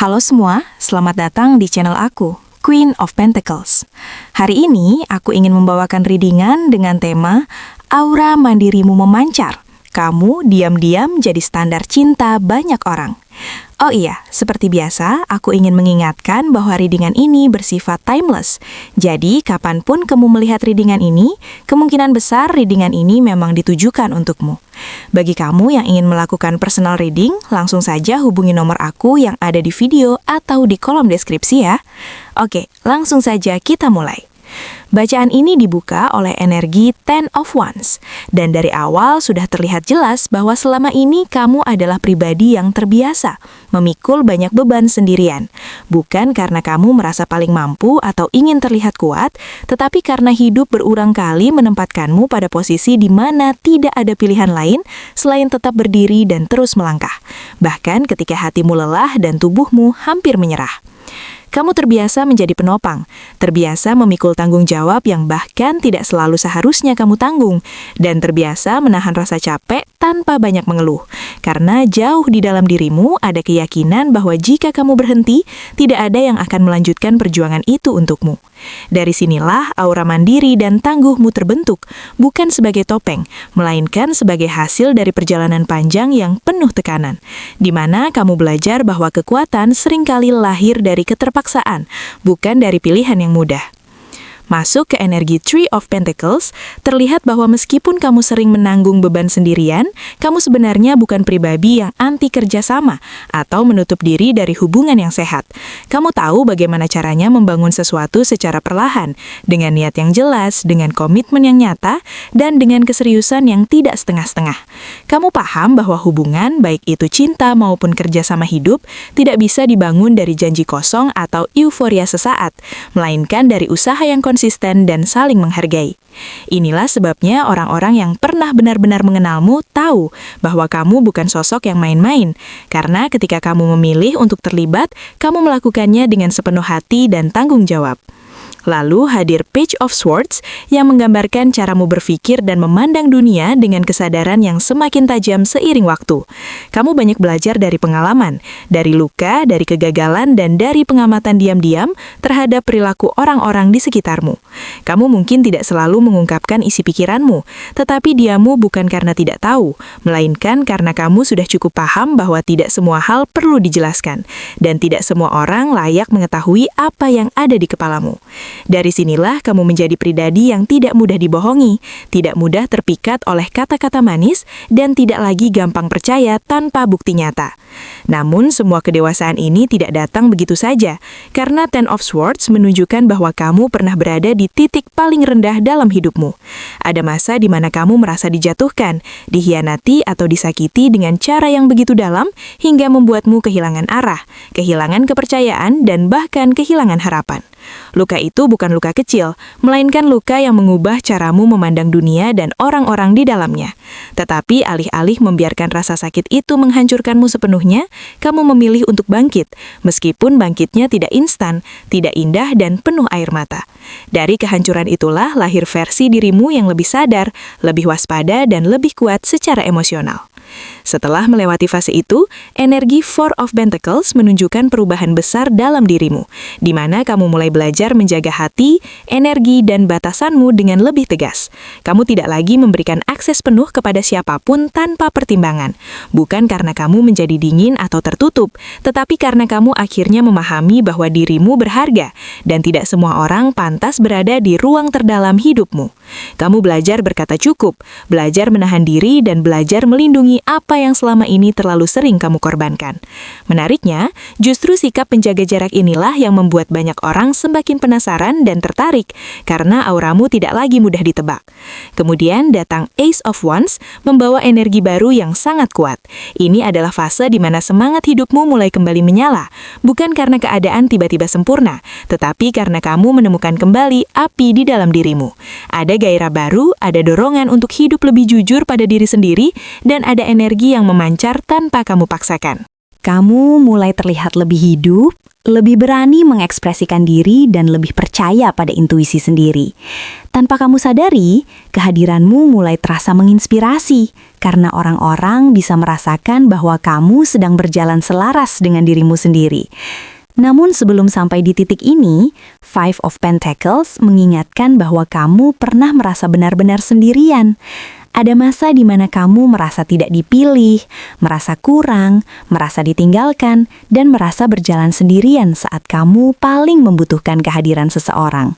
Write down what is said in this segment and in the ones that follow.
Halo semua, selamat datang di channel aku, Queen of Pentacles. Hari ini aku ingin membawakan readingan dengan tema Aura Mandirimu Memancar. Kamu diam-diam jadi standar cinta banyak orang. Oh iya, seperti biasa, aku ingin mengingatkan bahwa readingan ini bersifat timeless. Jadi, kapanpun kamu melihat readingan ini, kemungkinan besar readingan ini memang ditujukan untukmu. Bagi kamu yang ingin melakukan personal reading, langsung saja hubungi nomor aku yang ada di video atau di kolom deskripsi ya. Oke, langsung saja kita mulai. Bacaan ini dibuka oleh energi Ten of Wands, dan dari awal sudah terlihat jelas bahwa selama ini kamu adalah pribadi yang terbiasa memikul banyak beban sendirian. Bukan karena kamu merasa paling mampu atau ingin terlihat kuat, tetapi karena hidup berulang kali menempatkanmu pada posisi di mana tidak ada pilihan lain selain tetap berdiri dan terus melangkah. Bahkan ketika hatimu lelah dan tubuhmu hampir menyerah. Kamu terbiasa menjadi penopang, terbiasa memikul tanggung jawab yang bahkan tidak selalu seharusnya kamu tanggung, dan terbiasa menahan rasa capek tanpa banyak mengeluh. Karena jauh di dalam dirimu ada keyakinan bahwa jika kamu berhenti, tidak ada yang akan melanjutkan perjuangan itu untukmu. Dari sinilah aura mandiri dan tangguhmu terbentuk, bukan sebagai topeng, melainkan sebagai hasil dari perjalanan panjang yang penuh tekanan, di mana kamu belajar bahwa kekuatan seringkali lahir dari keterpaksaan, bukan dari pilihan yang mudah. Masuk ke energi Three of Pentacles, terlihat bahwa meskipun kamu sering menanggung beban sendirian, kamu sebenarnya bukan pribadi yang anti kerjasama atau menutup diri dari hubungan yang sehat. Kamu tahu bagaimana caranya membangun sesuatu secara perlahan, dengan niat yang jelas, dengan komitmen yang nyata, dan dengan keseriusan yang tidak setengah-setengah. Kamu paham bahwa hubungan, baik itu cinta maupun kerjasama hidup, tidak bisa dibangun dari janji kosong atau euforia sesaat, melainkan dari usaha yang konsisten dan saling menghargai. Inilah sebabnya orang-orang yang pernah benar-benar mengenalmu tahu bahwa kamu bukan sosok yang main-main, karena ketika kamu memilih untuk terlibat, kamu melakukannya dengan sepenuh hati dan tanggung jawab. Lalu hadir Page of Swords yang menggambarkan caramu berpikir dan memandang dunia dengan kesadaran yang semakin tajam seiring waktu. Kamu banyak belajar dari pengalaman, dari luka, dari kegagalan, dan dari pengamatan diam-diam terhadap perilaku orang-orang di sekitarmu. Kamu mungkin tidak selalu mengungkapkan isi pikiranmu, tetapi diammu bukan karena tidak tahu, melainkan karena kamu sudah cukup paham bahwa tidak semua hal perlu dijelaskan, dan tidak semua orang layak mengetahui apa yang ada di kepalamu. Dari sinilah kamu menjadi pribadi yang tidak mudah dibohongi, tidak mudah terpikat oleh kata-kata manis, dan tidak lagi gampang percaya tanpa bukti nyata. Namun, semua kedewasaan ini tidak datang begitu saja, karena Ten of Swords menunjukkan bahwa kamu pernah berada di titik paling rendah dalam hidupmu. Ada masa di mana kamu merasa dijatuhkan, dikhianati atau disakiti dengan cara yang begitu dalam, hingga membuatmu kehilangan arah, kehilangan kepercayaan, dan bahkan kehilangan harapan. Luka itu bukan luka kecil, melainkan luka yang mengubah caramu memandang dunia dan orang-orang di dalamnya. Tetapi alih-alih membiarkan rasa sakit itu menghancurkanmu sepenuhnya, kamu memilih untuk bangkit, meskipun bangkitnya tidak instan, tidak indah, dan penuh air mata. Dari kehancuran itulah lahir versi dirimu yang lebih sadar, lebih waspada, dan lebih kuat secara emosional. Setelah melewati fase itu, energi Four of Pentacles menunjukkan perubahan besar dalam dirimu, di mana kamu mulai belajar menjaga hati, energi, dan batasanmu dengan lebih tegas. Kamu tidak lagi memberikan akses penuh kepada siapapun tanpa pertimbangan, bukan karena kamu menjadi dingin atau tertutup, tetapi karena kamu akhirnya memahami bahwa dirimu berharga, dan tidak semua orang pantas berada di ruang terdalam hidupmu. Kamu belajar berkata cukup, belajar menahan diri, dan belajar melindungi apa yang selama ini terlalu sering kamu korbankan. Menariknya, justru sikap penjaga jarak inilah yang membuat banyak orang semakin penasaran dan tertarik, karena auramu tidak lagi mudah ditebak. Kemudian datang Ace of Wands, membawa energi baru yang sangat kuat. Ini adalah fase di mana semangat hidupmu mulai kembali menyala, bukan karena keadaan tiba-tiba sempurna, tetapi karena kamu menemukan kembali api di dalam dirimu. Ada gairah baru, ada dorongan untuk hidup lebih jujur pada diri sendiri, dan ada energi yang memancar tanpa kamu paksakan. Kamu mulai terlihat lebih hidup, lebih berani mengekspresikan diri dan lebih percaya pada intuisi sendiri. Tanpa kamu sadari, kehadiranmu mulai terasa menginspirasi karena orang-orang bisa merasakan bahwa kamu sedang berjalan selaras dengan dirimu sendiri. Namun sebelum sampai di titik ini, Five of Pentacles mengingatkan bahwa kamu pernah merasa benar-benar sendirian. Ada masa di mana kamu merasa tidak dipilih, merasa kurang, merasa ditinggalkan, dan merasa berjalan sendirian saat kamu paling membutuhkan kehadiran seseorang.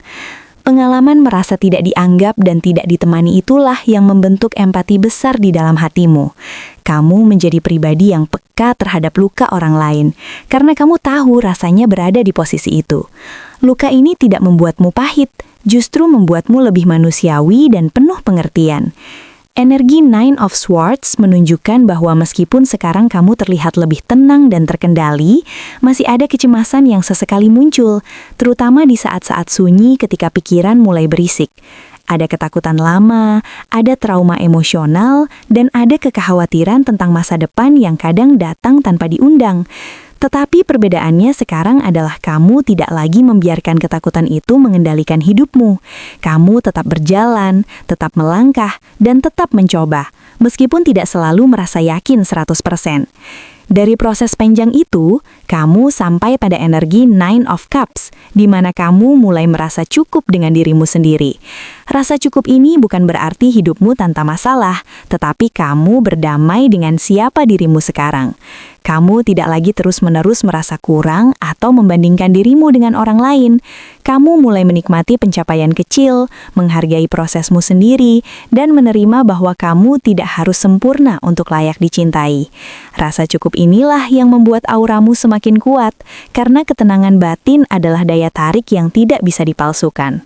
Pengalaman merasa tidak dianggap dan tidak ditemani itulah yang membentuk empati besar di dalam hatimu. Kamu menjadi pribadi yang peka terhadap luka orang lain, karena kamu tahu rasanya berada di posisi itu. Luka ini tidak membuatmu pahit, justru membuatmu lebih manusiawi dan penuh pengertian. Energi Nine of Swords menunjukkan bahwa meskipun sekarang kamu terlihat lebih tenang dan terkendali, masih ada kecemasan yang sesekali muncul, terutama di saat-saat sunyi ketika pikiran mulai berisik. Ada ketakutan lama, ada trauma emosional, dan ada kekhawatiran tentang masa depan yang kadang datang tanpa diundang. Tetapi perbedaannya sekarang adalah kamu tidak lagi membiarkan ketakutan itu mengendalikan hidupmu. Kamu tetap berjalan, tetap melangkah, dan tetap mencoba, meskipun tidak selalu merasa yakin 100%. Dari proses panjang itu, kamu sampai pada energi Nine of Cups, di mana kamu mulai merasa cukup dengan dirimu sendiri. Rasa cukup ini bukan berarti hidupmu tanpa masalah, tetapi kamu berdamai dengan siapa dirimu sekarang. Kamu tidak lagi terus-menerus merasa kurang atau membandingkan dirimu dengan orang lain. Kamu mulai menikmati pencapaian kecil, menghargai prosesmu sendiri, dan menerima bahwa kamu tidak harus sempurna untuk layak dicintai. Rasa cukup inilah yang membuat auramu semakin kuat, karena ketenangan batin adalah daya tarik yang tidak bisa dipalsukan.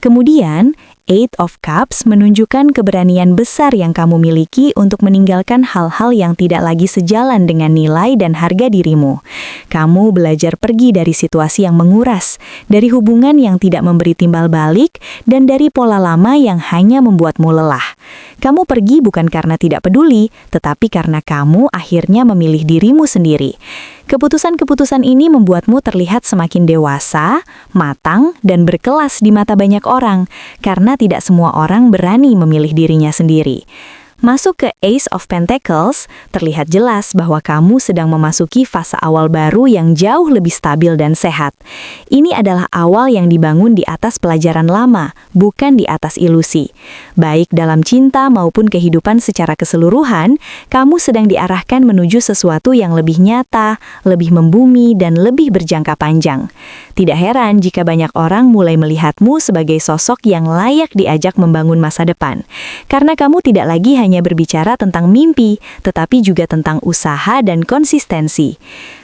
Kemudian, Eight of Cups menunjukkan keberanian besar yang kamu miliki untuk meninggalkan hal-hal yang tidak lagi sejalan dengan nilai dan harga dirimu. Kamu belajar pergi dari situasi yang menguras, dari hubungan yang tidak memberi timbal balik, dan dari pola lama yang hanya membuatmu lelah. Kamu pergi bukan karena tidak peduli, tetapi karena kamu akhirnya memilih dirimu sendiri. Keputusan-keputusan ini membuatmu terlihat semakin dewasa, matang, dan berkelas di mata banyak orang, karena tidak semua orang berani memilih dirinya sendiri. Masuk ke Ace of Pentacles, terlihat jelas bahwa kamu sedang memasuki fase awal baru yang jauh lebih stabil dan sehat. Ini adalah awal yang dibangun di atas pelajaran lama, bukan di atas ilusi. Baik dalam cinta maupun kehidupan secara keseluruhan, kamu sedang diarahkan menuju sesuatu yang lebih nyata, lebih membumi, dan lebih berjangka panjang. Tidak heran jika banyak orang mulai melihatmu sebagai sosok yang layak diajak membangun masa depan. Karena kamu tidak lagi hanya berbicara tentang mimpi, tetapi juga tentang usaha dan konsistensi.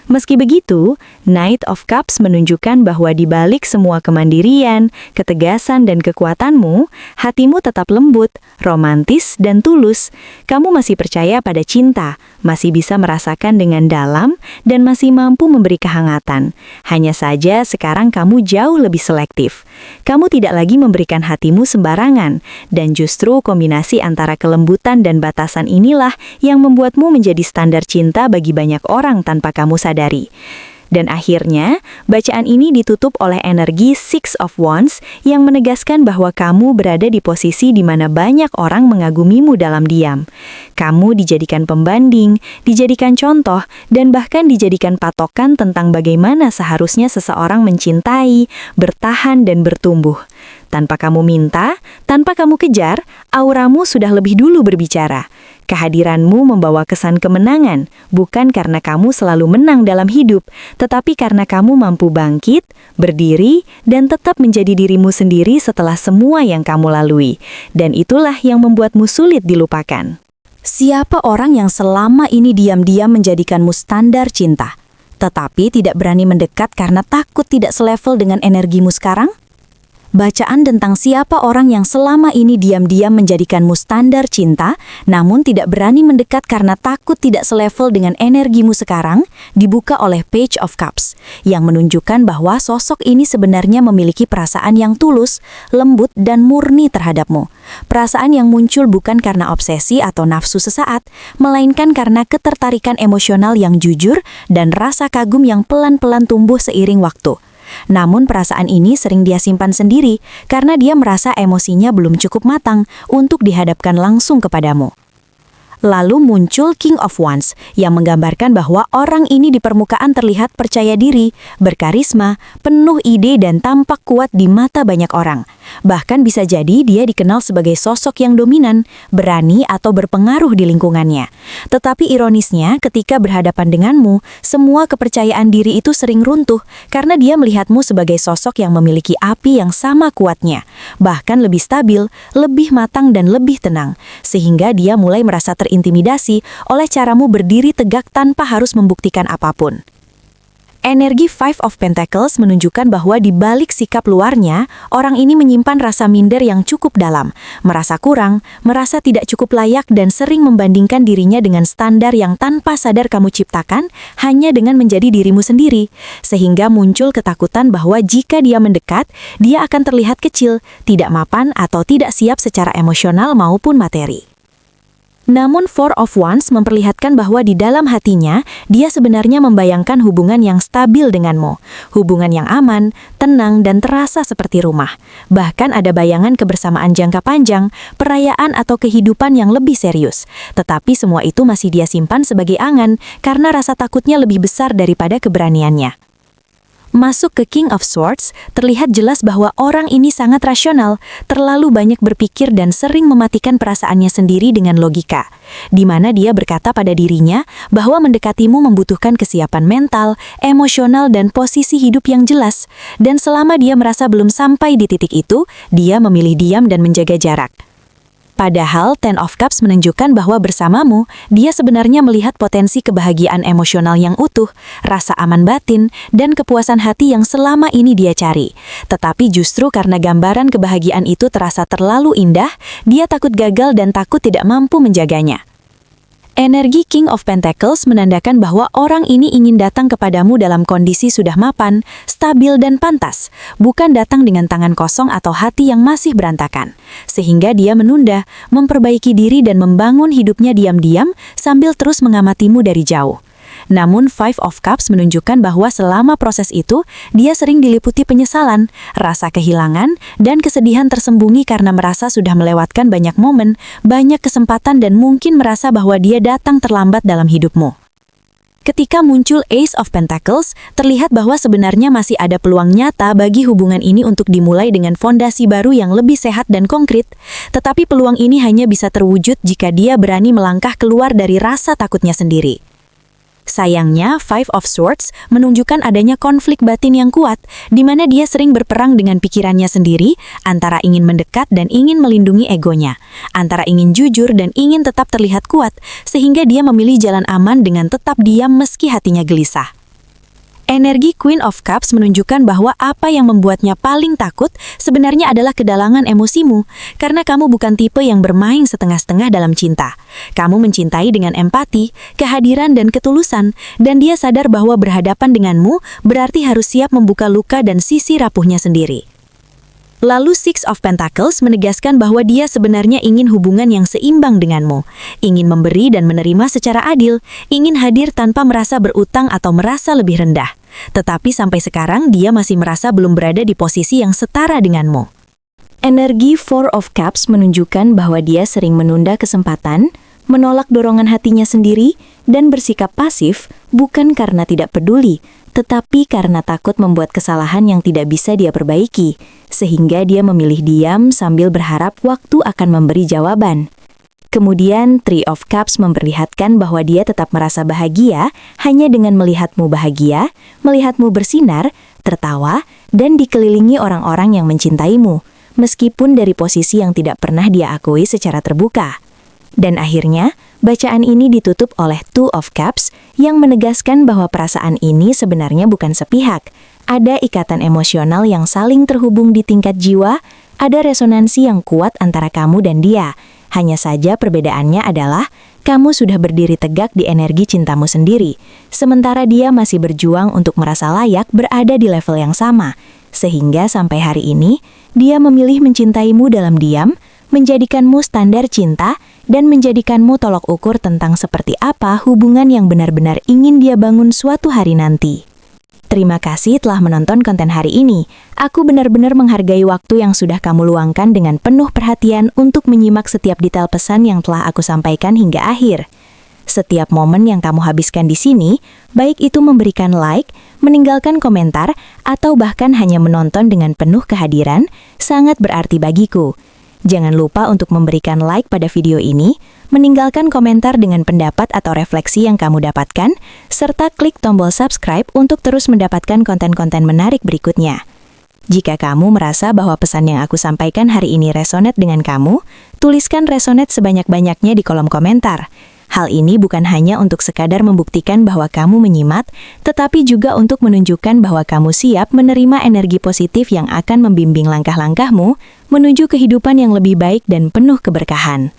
Meski begitu, Knight of Cups menunjukkan bahwa di balik semua kemandirian, ketegasan, dan kekuatanmu, hatimu tetap lembut, romantis, dan tulus. Kamu masih percaya pada cinta, masih bisa merasakan dengan dalam, dan masih mampu memberi kehangatan. Hanya saja sekarang kamu jauh lebih selektif. Kamu tidak lagi memberikan hatimu sembarangan, dan justru kombinasi antara kelembutan dan batasan inilah yang membuatmu menjadi standar cinta bagi banyak orang tanpa kamu sadari. Dan akhirnya, bacaan ini ditutup oleh energi Six of Wands yang menegaskan bahwa kamu berada di posisi di mana banyak orang mengagumimu dalam diam. Kamu dijadikan pembanding, dijadikan contoh, dan bahkan dijadikan patokan tentang bagaimana seharusnya seseorang mencintai, bertahan, dan bertumbuh. Tanpa kamu minta, tanpa kamu kejar, auramu sudah lebih dulu berbicara. Kehadiranmu membawa kesan kemenangan, bukan karena kamu selalu menang dalam hidup, tetapi karena kamu mampu bangkit, berdiri, dan tetap menjadi dirimu sendiri setelah semua yang kamu lalui. Dan itulah yang membuatmu sulit dilupakan. Siapa orang yang selama ini diam-diam menjadikanmu standar cinta, tetapi tidak berani mendekat karena takut tidak selevel dengan energimu sekarang? Bacaan tentang siapa orang yang selama ini diam-diam menjadikanmu standar cinta, namun tidak berani mendekat karena takut tidak selevel dengan energimu sekarang, dibuka oleh Page of Cups. yang menunjukkan bahwa sosok ini sebenarnya memiliki perasaan yang tulus, lembut, dan murni terhadapmu. Perasaan yang muncul bukan karena obsesi atau nafsu sesaat, melainkan karena ketertarikan emosional yang jujur dan rasa kagum yang pelan-pelan tumbuh seiring waktu. Namun perasaan ini sering dia simpan sendiri karena dia merasa emosinya belum cukup matang untuk dihadapkan langsung kepadamu. Lalu muncul King of Wands yang menggambarkan bahwa orang ini di permukaan terlihat percaya diri, berkarisma, penuh ide dan tampak kuat di mata banyak orang. Bahkan bisa jadi dia dikenal sebagai sosok yang dominan, berani atau berpengaruh di lingkungannya. Tetapi ironisnya ketika berhadapan denganmu, semua kepercayaan diri itu sering runtuh karena dia melihatmu sebagai sosok yang memiliki api yang sama kuatnya, bahkan lebih stabil, lebih matang dan lebih tenang, sehingga dia mulai merasa terintimidasi oleh caramu berdiri tegak tanpa harus membuktikan apapun. Energi Five of Pentacles menunjukkan bahwa di balik sikap luarnya, orang ini menyimpan rasa minder yang cukup dalam, merasa kurang, merasa tidak cukup layak dan sering membandingkan dirinya dengan standar yang tanpa sadar kamu ciptakan hanya dengan menjadi dirimu sendiri, sehingga muncul ketakutan bahwa jika dia mendekat, dia akan terlihat kecil, tidak mapan atau tidak siap secara emosional maupun materi. Namun Four of Wands memperlihatkan bahwa di dalam hatinya, dia sebenarnya membayangkan hubungan yang stabil denganmu. Hubungan yang aman, tenang, dan terasa seperti rumah. Bahkan ada bayangan kebersamaan jangka panjang, perayaan atau kehidupan yang lebih serius. Tetapi semua itu masih dia simpan sebagai angan karena rasa takutnya lebih besar daripada keberaniannya. Masuk ke King of Swords, terlihat jelas bahwa orang ini sangat rasional, terlalu banyak berpikir dan sering mematikan perasaannya sendiri dengan logika, di mana dia berkata pada dirinya bahwa mendekatimu membutuhkan kesiapan mental, emosional, dan posisi hidup yang jelas, dan selama dia merasa belum sampai di titik itu, dia memilih diam dan menjaga jarak. Padahal Ten of Cups menunjukkan bahwa bersamamu, dia sebenarnya melihat potensi kebahagiaan emosional yang utuh, rasa aman batin, dan kepuasan hati yang selama ini dia cari. Tetapi justru karena gambaran kebahagiaan itu terasa terlalu indah, dia takut gagal dan takut tidak mampu menjaganya. Energi King of Pentacles menandakan bahwa orang ini ingin datang kepadamu dalam kondisi sudah mapan, stabil dan pantas, bukan datang dengan tangan kosong atau hati yang masih berantakan. Sehingga dia menunda, memperbaiki diri dan membangun hidupnya diam-diam sambil terus mengamatimu dari jauh. Namun Five of Cups menunjukkan bahwa selama proses itu, dia sering diliputi penyesalan, rasa kehilangan, dan kesedihan tersembunyi karena merasa sudah melewatkan banyak momen, banyak kesempatan dan mungkin merasa bahwa dia datang terlambat dalam hidupmu. Ketika muncul Ace of Pentacles, terlihat bahwa sebenarnya masih ada peluang nyata bagi hubungan ini untuk dimulai dengan fondasi baru yang lebih sehat dan konkret, tetapi peluang ini hanya bisa terwujud jika dia berani melangkah keluar dari rasa takutnya sendiri. Sayangnya, Five of Swords menunjukkan adanya konflik batin yang kuat, di mana dia sering berperang dengan pikirannya sendiri, antara ingin mendekat dan ingin melindungi egonya, antara ingin jujur dan ingin tetap terlihat kuat, sehingga dia memilih jalan aman dengan tetap diam meski hatinya gelisah. Energi Queen of Cups menunjukkan bahwa apa yang membuatnya paling takut sebenarnya adalah kedalangan emosimu, karena kamu bukan tipe yang bermain setengah-setengah dalam cinta. Kamu mencintai dengan empati, kehadiran dan ketulusan, dan dia sadar bahwa berhadapan denganmu berarti harus siap membuka luka dan sisi rapuhnya sendiri. Lalu Six of Pentacles menegaskan bahwa dia sebenarnya ingin hubungan yang seimbang denganmu, ingin memberi dan menerima secara adil, ingin hadir tanpa merasa berutang atau merasa lebih rendah. Tetapi sampai sekarang dia masih merasa belum berada di posisi yang setara denganmu. Energi Four of Cups menunjukkan bahwa dia sering menunda kesempatan, menolak dorongan hatinya sendiri, dan bersikap pasif bukan karena tidak peduli, tetapi karena takut membuat kesalahan yang tidak bisa dia perbaiki, sehingga dia memilih diam sambil berharap waktu akan memberi jawaban. Kemudian Three of Cups memperlihatkan bahwa dia tetap merasa bahagia hanya dengan melihatmu bahagia, melihatmu bersinar, tertawa, dan dikelilingi orang-orang yang mencintaimu, meskipun dari posisi yang tidak pernah dia akui secara terbuka. Dan akhirnya, bacaan ini ditutup oleh Two of Cups yang menegaskan bahwa perasaan ini sebenarnya bukan sepihak. Ada ikatan emosional yang saling terhubung di tingkat jiwa, ada resonansi yang kuat antara kamu dan dia, Hanya saja perbedaannya adalah kamu sudah berdiri tegak di energi cintamu sendiri, sementara dia masih berjuang untuk merasa layak berada di level yang sama. Sehingga sampai hari ini, dia memilih mencintaimu dalam diam, menjadikanmu standar cinta, dan menjadikanmu tolok ukur tentang seperti apa hubungan yang benar-benar ingin dia bangun suatu hari nanti. Terima kasih telah menonton konten hari ini. Aku benar-benar menghargai waktu yang sudah kamu luangkan dengan penuh perhatian untuk menyimak setiap detail pesan yang telah aku sampaikan hingga akhir. Setiap momen yang kamu habiskan di sini, baik itu memberikan like, meninggalkan komentar, atau bahkan hanya menonton dengan penuh kehadiran, sangat berarti bagiku. Jangan lupa untuk memberikan like pada video ini, meninggalkan komentar dengan pendapat atau refleksi yang kamu dapatkan, serta klik tombol subscribe untuk terus mendapatkan konten-konten menarik berikutnya. Jika kamu merasa bahwa pesan yang aku sampaikan hari ini resonate dengan kamu, tuliskan resonate sebanyak-banyaknya di kolom komentar. Hal ini bukan hanya untuk sekadar membuktikan bahwa kamu menyimak, tetapi juga untuk menunjukkan bahwa kamu siap menerima energi positif yang akan membimbing langkah-langkahmu menuju kehidupan yang lebih baik dan penuh keberkahan.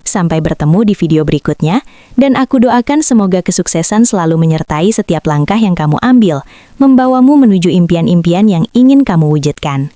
Sampai bertemu di video berikutnya, dan aku doakan semoga kesuksesan selalu menyertai setiap langkah yang kamu ambil, membawamu menuju impian-impian yang ingin kamu wujudkan.